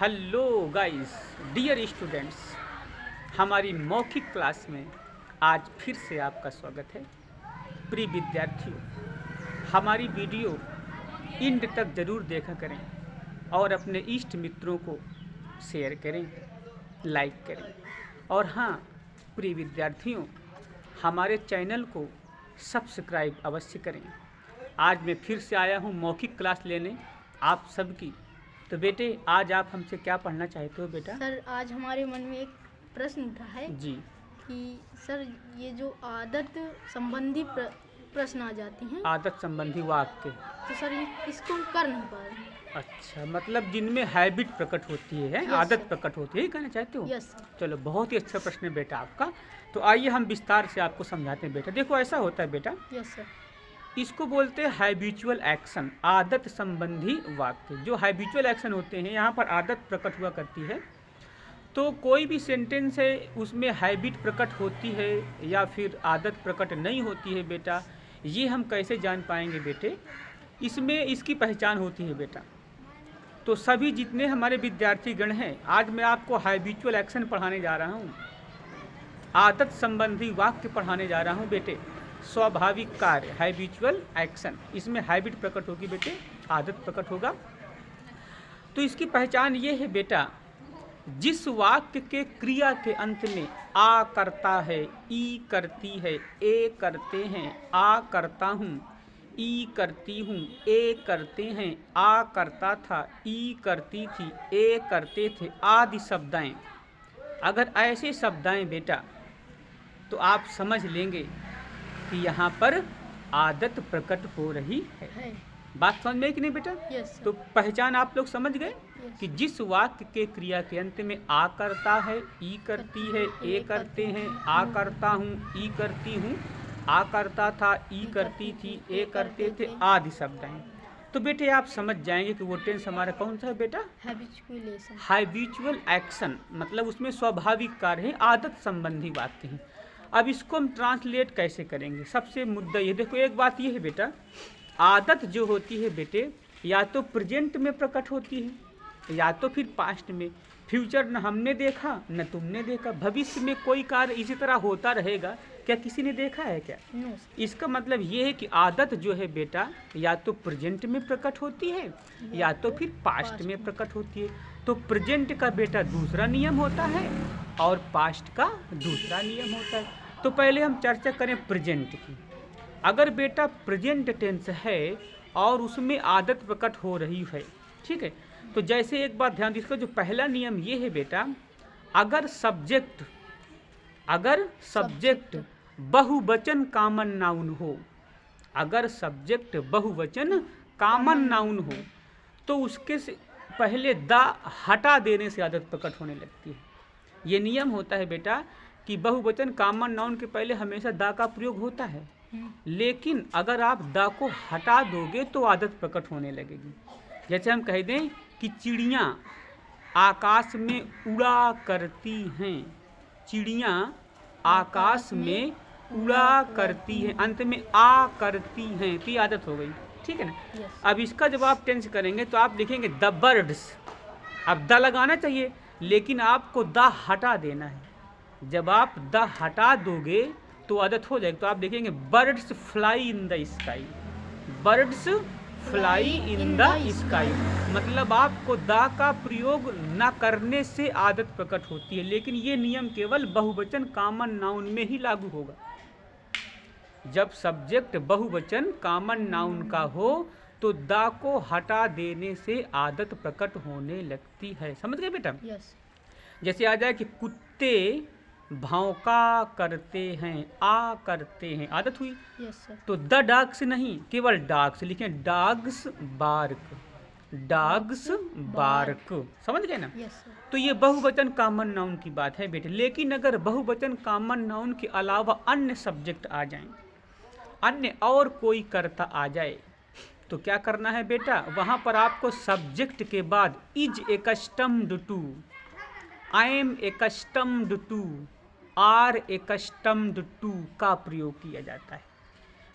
Hello guys, dear students, हमारी मौखिक class में आज फिर से आपका स्वागत है। प्रिय विद्यार्थियों, हमारी वीडियो इंड तक ज़रूर देखा करें और अपने इष्ट मित्रों को शेयर करें, लाइक करें। और हाँ प्रिय विद्यार्थियों, हमारे चैनल को सब्सक्राइब अवश्य करें। आज मैं फिर से आया हूँ मौखिक क्लास लेने आप सबकी। तो बेटे, आज आप हमसे क्या पढ़ना चाहते हो बेटा? सर, आज हमारे मन में एक प्रश्न उठा है जी। कि सर, ये जो आदत संबंधी प्रश्न आ जाते हैं, आदत संबंधी वाक्य। तो सर इसको कर नहीं पा रहे हैं। अच्छा, मतलब जिनमें हैबिट प्रकट होती है, Yes, आदत sir. प्रकट होती है, ये कहना चाहते हो? Yes sir. चलो, बहुत ही अच्छा प्रश्न है बेटा आपका। तो आइए हम विस्तार से आपको समझाते हैं बेटा। देखो, ऐसा होता है बेटा, यस सर। इसको बोलते हैं हैबिचुअल एक्शन, आदत संबंधी वाक्य। जो हैबिचुअल एक्शन होते हैं, यहाँ पर आदत प्रकट हुआ करती है। तो कोई भी सेंटेंस है, उसमें हैबिट प्रकट होती है या फिर आदत प्रकट नहीं होती है बेटा, ये हम कैसे जान पाएंगे बेटे? इसमें इसकी पहचान होती है बेटा। तो सभी जितने हमारे विद्यार्थी गण हैं, आज मैं आपको हैबिचुअल एक्शन पढ़ाने जा रहा हूँ, आदत संबंधी वाक्य पढ़ाने जा रहा हूँ बेटे। स्वाभाविक कार्य, हैबिचुअल एक्शन, इसमें हैबिट प्रकट होगी बेटे, आदत प्रकट होगा। तो इसकी पहचान ये है बेटा, जिस वाक्य के क्रिया के अंत में आ करता है, ई करती है, ए करते हैं, आ करता हूँ, ई करती हूँ, ए करते हैं, आ करता था, ई करती थी, ए करते थे, आदि शब्दाएं। अगर ऐसे शब्दाएं बेटा, तो आप समझ लेंगे कि यहाँ पर आदत प्रकट हो रही है। बात समझ में कि नहीं बेटा? Yes sir. तो पहचान आप लोग समझ गए Yes. कि जिस वाक्य के क्रिया के अंत में आ करता है, ई करती है, ए करते हैं, आ करता हूँ, ई करती हूँ, आ करता था, ई करती थी, ए करते थे, आदि शब्द हैं। तो बेटे आप समझ जाएंगे कि वो टेंस हमारा कौन सा है बेटा? हैबिचुअलेशन। हैबिचुअल एक्शन, मतलब उसमें स्वाभाविक कार्य है, आदत संबंधी वाक्य हैं। अब इसको हम ट्रांसलेट कैसे करेंगे? सबसे मुद्दा ये देखो, एक बात ये है बेटा, आदत जो होती है बेटे, या तो प्रेजेंट में प्रकट होती है या तो फिर पास्ट में। फ्यूचर न हमने देखा न तुमने देखा, भविष्य में कोई कार्य इसी तरह होता रहेगा, क्या किसी ने देखा है क्या? No sir. इसका मतलब ये है कि आदत जो है बेटा, या तो प्रेजेंट में प्रकट होती है या तो फिर पास्ट में प्रकट होती है। तो प्रेजेंट का बेटा दूसरा नियम होता है और पास्ट का दूसरा नियम होता है। तो पहले हम चर्चा करें प्रेजेंट की। अगर बेटा प्रेजेंट टेंस है और उसमें आदत प्रकट हो रही है, ठीक है, तो जैसे एक बात ध्यान दीजिएगा, जो पहला नियम ये है बेटा, अगर सब्जेक्ट बहुवचन कॉमन नाउन हो, अगर सब्जेक्ट बहुवचन कॉमन नाउन हो, तो उसके से पहले द हटा देने से आदत प्रकट होने लगती है। ये नियम होता है बेटा कि बहुवचन कॉमन नाउन के पहले हमेशा द का प्रयोग होता है, लेकिन अगर आप द को हटा दोगे तो आदत प्रकट होने लगेगी। जैसे हम कह दें कि चिड़ियाँ आकाश में उड़ा करती हैं, चिड़ियाँ आकाश में उड़ा करती हैं, अंत में आ करती हैं, तो ये आदत हो गई, ठीक है ना? Yes. अब इसका जब आप टेंस करेंगे तो आप लिखेंगे द बर्ड्स। अब द लगाना चाहिए, लेकिन आपको द हटा देना है। जब आप द हटा दोगे तो आदत हो जाएगी। तो आप लिखेंगे birds fly in the sky, birds fly in the sky. मतलब आपको द का प्रयोग न करने से आदत प्रकट होती है, लेकिन ये नियम केवल बहुवचन कॉमन नाउन में ही लागू होगा। जब सब्जेक्ट बहुवचन कॉमन नाउन का हो तो द को हटा देने से आदत प्रकट होने लगती है। समझ गए बेटा? यस। जैसे आ जाए कि कुत्ते भौंका करते हैं, आ करते हैं, आदत हुई। Yes sir. तो द डॉग्स नहीं, केवल डॉग्स लिखें, डॉग्स बार्क, डॉग्स बार्क। समझ गए ना? Yes sir. तो ये बहुवचन कॉमन नाउन की बात है बेटे। लेकिन अगर बहुवचन कॉमन नाउन के अलावा अन्य सब्जेक्ट आ जाएं, अन्य और कोई कर्ता आ जाए, तो क्या करना है बेटा? वहाँ पर आपको सब्जेक्ट के बाद is accustomed to, I am accustomed to, are accustomed to का प्रयोग किया जाता है।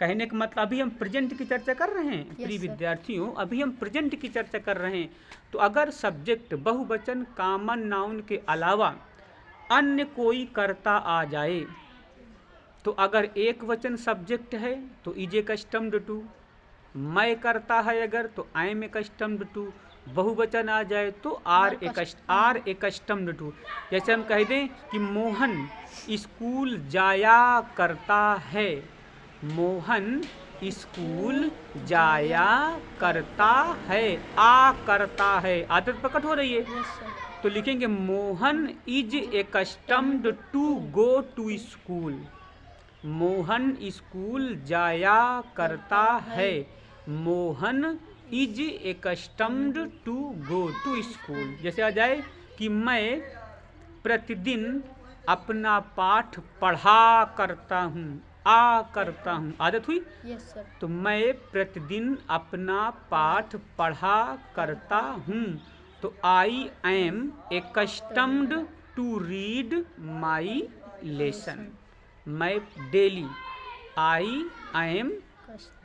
कहने का मतलब अभी हम प्रेजेंट की चर्चा कर रहे हैं प्रिय sir. विद्यार्थियों, अभी हम प्रेजेंट की चर्चा कर रहे हैं। तो अगर सब्जेक्ट बहुवचन कॉमन नाउन के अलावा अन्य कोई कर्ता आ जाए, तो अगर एक वचन सब्जेक्ट है तो इज ए कस्टम्ड टू, मैं करता है अगर तो I am accustomed to, बहुवचन आ जाए तो आर ए कस्टम्ड टू। जैसे हम कह दें कि मोहन स्कूल जाया करता है, मोहन स्कूल जाया करता है, आ करता है, आदत प्रकट हो रही है। Yes, sir. तो लिखेंगे Mohan is accustomed to go to school, Mohan school जाया करता है, Mohan is accustomed to go to school. जैसे आ जाए कि मैं प्रतिदिन अपना पाठ पढ़ा करता हूँ, आ करता हूँ, आदत हुई। Yes, sir. तो मैं प्रतिदिन अपना पाठ पढ़ा करता हूँ, तो I am accustomed to read my lesson, मैं daily, I am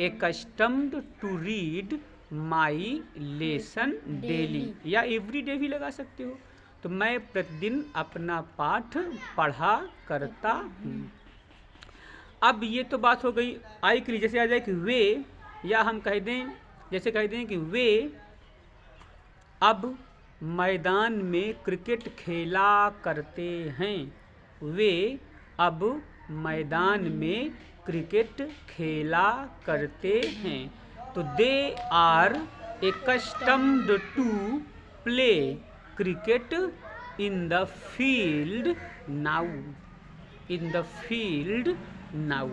accustomed to read my lesson daily, या एवरी डे भी लगा सकते हो। तो मैं प्रतिदिन अपना पाठ पढ़ा करता हूँ। अब ये तो बात हो गई आई के लिए। जैसे आ जाए कि वे, या हम कह दें, जैसे कह दें कि वे अब मैदान में क्रिकेट खेला करते हैं, वे अब मैदान में क्रिकेट खेला करते हैं। तो they are accustomed to play cricket in the field now, in the field now.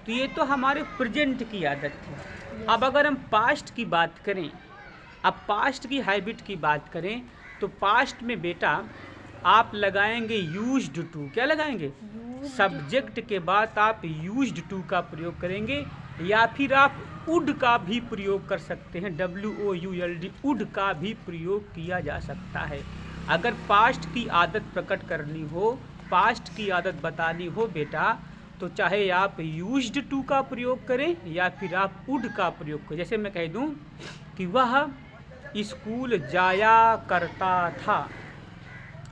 तो ये तो हमारे प्रेजेंट की आदत है। अब अगर हम पास्ट की बात करें, अब पास्ट की हैबिट की बात करें, तो पास्ट में बेटा आप लगाएंगे यूज्ड टू। क्या लगाएंगे? सब्जेक्ट के बाद आप यूज्ड टू का प्रयोग करेंगे, या फिर आप वुड का भी प्रयोग कर सकते हैं, WOULD, वुड का भी प्रयोग किया जा सकता है। अगर पास्ट की आदत प्रकट करनी हो, पास्ट की आदत बतानी हो बेटा, तो चाहे आप यूज्ड टू का प्रयोग करें या फिर आप वुड का प्रयोग करें। जैसे मैं कह दूं कि वह स्कूल जाया करता था,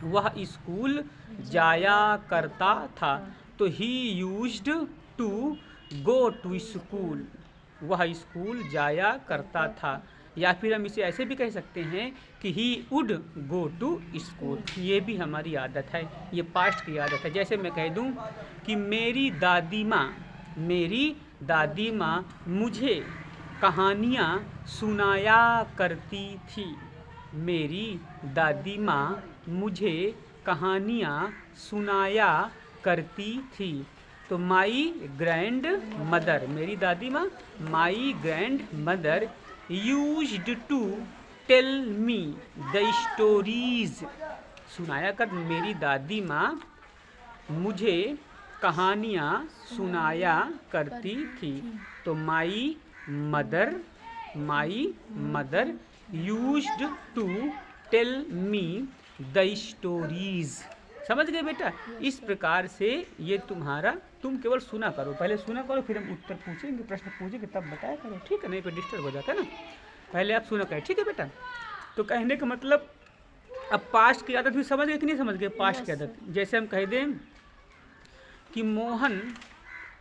वह स्कूल जाया करता था, तो he used to go to school, वह स्कूल जाया करता था। या फिर हम इसे ऐसे भी कह सकते हैं कि he would go to school. ये भी हमारी आदत है, ये पास्ट की आदत है। जैसे मैं कह दूं कि मेरी दादी माँ, मेरी दादी माँ मुझे कहानियाँ सुनाया करती थी, मेरी दादी माँ मुझे कहानियाँ सुनाया करती थी। तो माई ग्रैंड मदर, मेरी दादी माँ, my grandmother used to tell me the stories, सुनाया कर, मेरी दादी माँ मुझे कहानियाँ सुनाया करती थी। तो my mother used to tell me the stories. समझ गए बेटा? इस प्रकार से ये तुम्हारा, तुम केवल सुना करो, पहले सुना करो, फिर हम उत्तर पूछेंगे, प्रश्न पूछेंगे, तब बताया करो, ठीक है? नहीं तो डिस्टर्ब हो जाता है ना। पहले आप सुना करें, ठीक है बेटा? तो कहने का मतलब, अब पास्ट की आदत भी समझ गए कि नहीं समझ गए? पास्ट की आदत, जैसे हम कह दें कि मोहन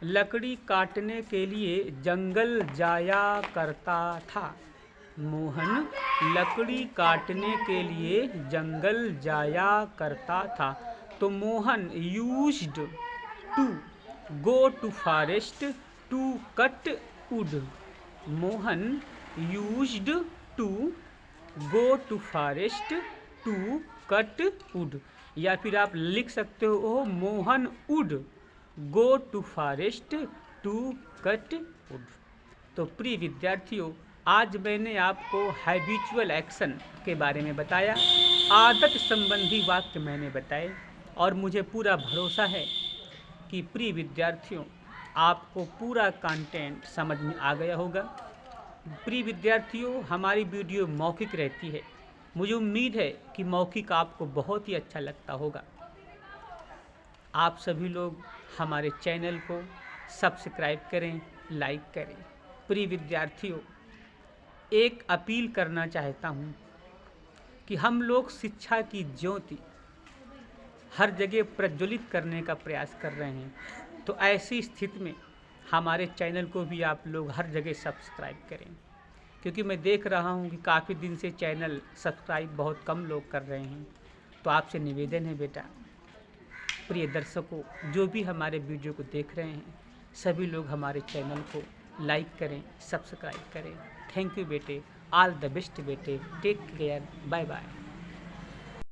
लकड़ी काटने के लिए जंगल जाया करता था, मोहन लकड़ी काटने के लिए जंगल जाया करता था। तो Mohan used to go to forest to cut wood, Mohan used to go to forest to cut wood. या फिर आप लिख सकते हो Mohan would go to forest to cut wood. तो प्रिय विद्यार्थियों, आज मैंने आपको हैबिचुअल एक्शन के बारे में बताया, आदत संबंधी वाक्य मैंने बताए, और मुझे पूरा भरोसा है कि प्रिय विद्यार्थियों आपको पूरा कंटेंट समझ में आ गया होगा। प्रिय विद्यार्थियों, हमारी वीडियो मौखिक रहती है, मुझे उम्मीद है कि मौखिक आपको बहुत ही अच्छा लगता होगा। आप सभी लोग हमारे चैनल को सब्सक्राइब करें, लाइक करें। प्रिय विद्यार्थियों, एक अपील करना चाहता हूँ कि हम लोग शिक्षा की ज्योति हर जगह प्रज्वलित करने का प्रयास कर रहे हैं, तो ऐसी स्थिति में हमारे चैनल को भी आप लोग हर जगह सब्सक्राइब करें, क्योंकि मैं देख रहा हूँ कि काफ़ी दिन से चैनल सब्सक्राइब बहुत कम लोग कर रहे हैं। तो आपसे निवेदन है बेटा, प्रिय दर्शकों, जो भी हमारे वीडियो को देख रहे हैं, सभी लोग हमारे चैनल को लाइक करें, सब्सक्राइब करें। थैंक यू बेटे, ऑल द बेस्ट बेटे, टेक केयर, बाय बाय।